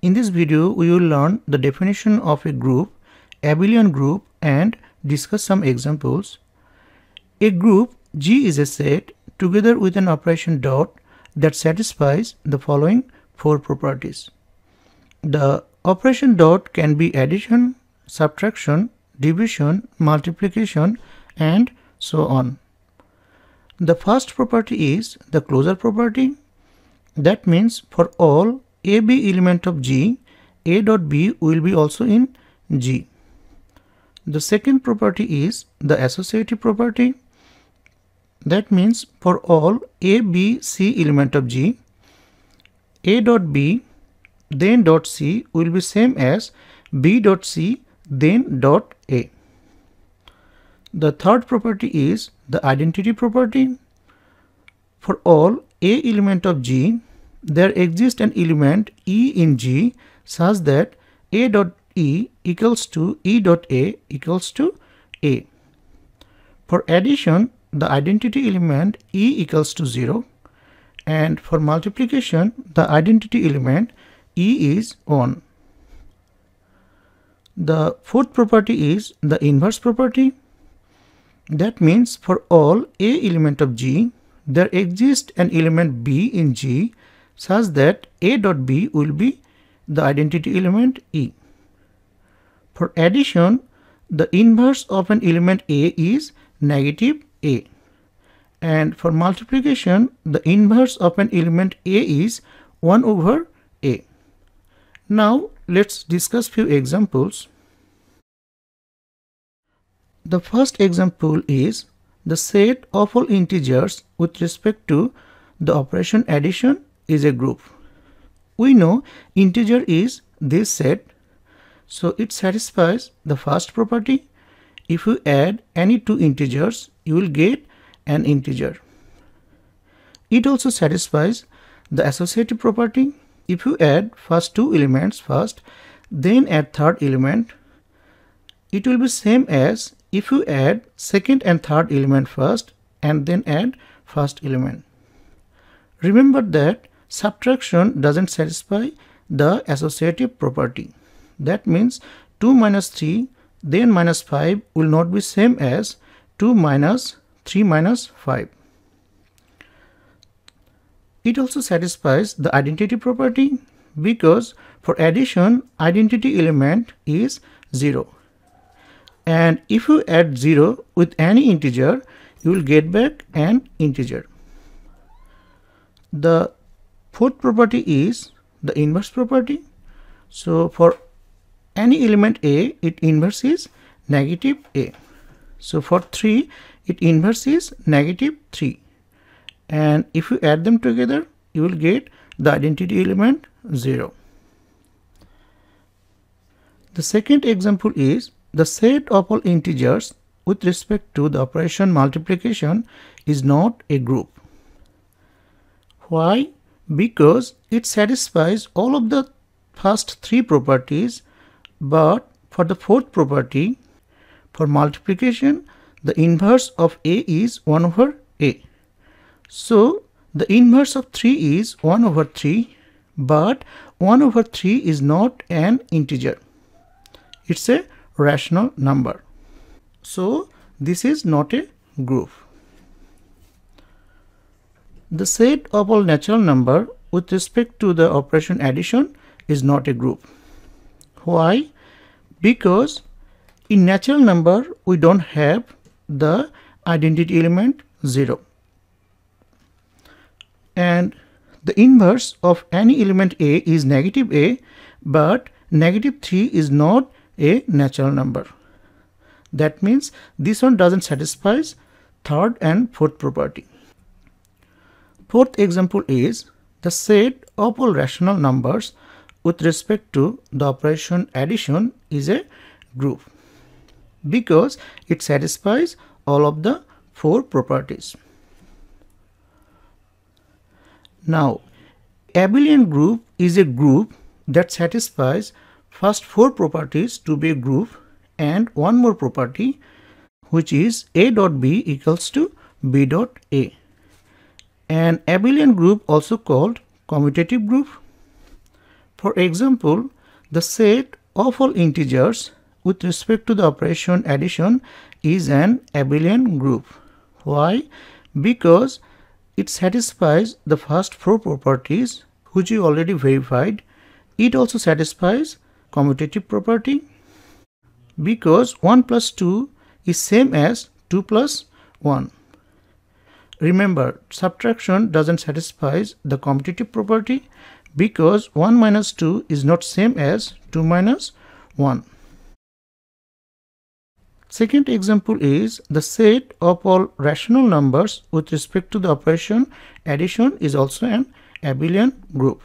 In this video, we will learn the definition of a group, abelian group, and discuss some examples. A group G is a set together with an operation dot that satisfies the following four properties. The operation dot can be addition, subtraction, division, multiplication, and so on. The first property is the closure property. That means for all AB element of G, A dot B will be also in G. The second property is the associative property. That means for all A, B, C element of G, A dot B then dot C will be same as B dot C then dot A. The third property is the identity property. For all A element of G, there exists an element E in G such that A dot E equals to E dot A equals to A. For addition, the identity element E equals to 0, and for multiplication, the identity element E is 1. The fourth property is the inverse property. That means for all A element of G, there exists an element B in G such that A dot B will be the identity element E. For addition, the inverse of an element A is negative A. And for multiplication, the inverse of an element A is 1 over A. Now let's discuss few examples. The first example is the set of all integers with respect to the operation addition is a group. We know integer is this set, so it satisfies the first property. If you add any two integers, you will get an integer. It also satisfies the associative property. If you add first two elements first, then add third element, it will be same as if you add second and third element first and then add first element. Remember that subtraction doesn't satisfy the associative property. That means 2 minus 3 then minus 5 will not be same as 2 minus 3 minus 5. It also satisfies the identity property because for addition, identity element is 0. And if you add 0 with any integer, you will get back an integer. The fourth property is the inverse property. So for any element A, its inverse is negative A. So for 3, its inverse is negative 3. And if you add them together, you will get the identity element 0. The second example is the set of all integers with respect to the operation multiplication is not a group. Why? Because it satisfies all of the first three properties, but for the fourth property, for multiplication, the inverse of A is 1 over A. So the inverse of 3 is 1 over 3, but 1 over 3 is not an integer. It's a rational number. So this is not a group. The set of all natural number with respect to the operation addition is not a group. Why? Because in natural number we don't have the identity element 0. And the inverse of any element A is negative A, but negative 3 is not a natural number. That means this one doesn't satisfy third and fourth property. Fourth example is the set of all rational numbers with respect to the operation addition is a group because it satisfies all of the four properties. Now, abelian group is a group that satisfies first four properties to be a group and one more property, which is A dot B equals to B dot A. An abelian group also called commutative group. For example, the set of all integers with respect to the operation addition is an abelian group. Why? Because it satisfies the first four properties which we already verified. It also satisfies commutative property because 1 plus 2 is same as 2 plus 1. Remember, subtraction doesn't satisfy the commutative property because 1 minus 2 is not same as 2 minus 1. Second example is the set of all rational numbers with respect to the operation addition is also an abelian group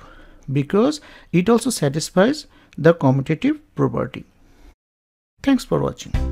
because it also satisfies the commutative property. Thanks for watching.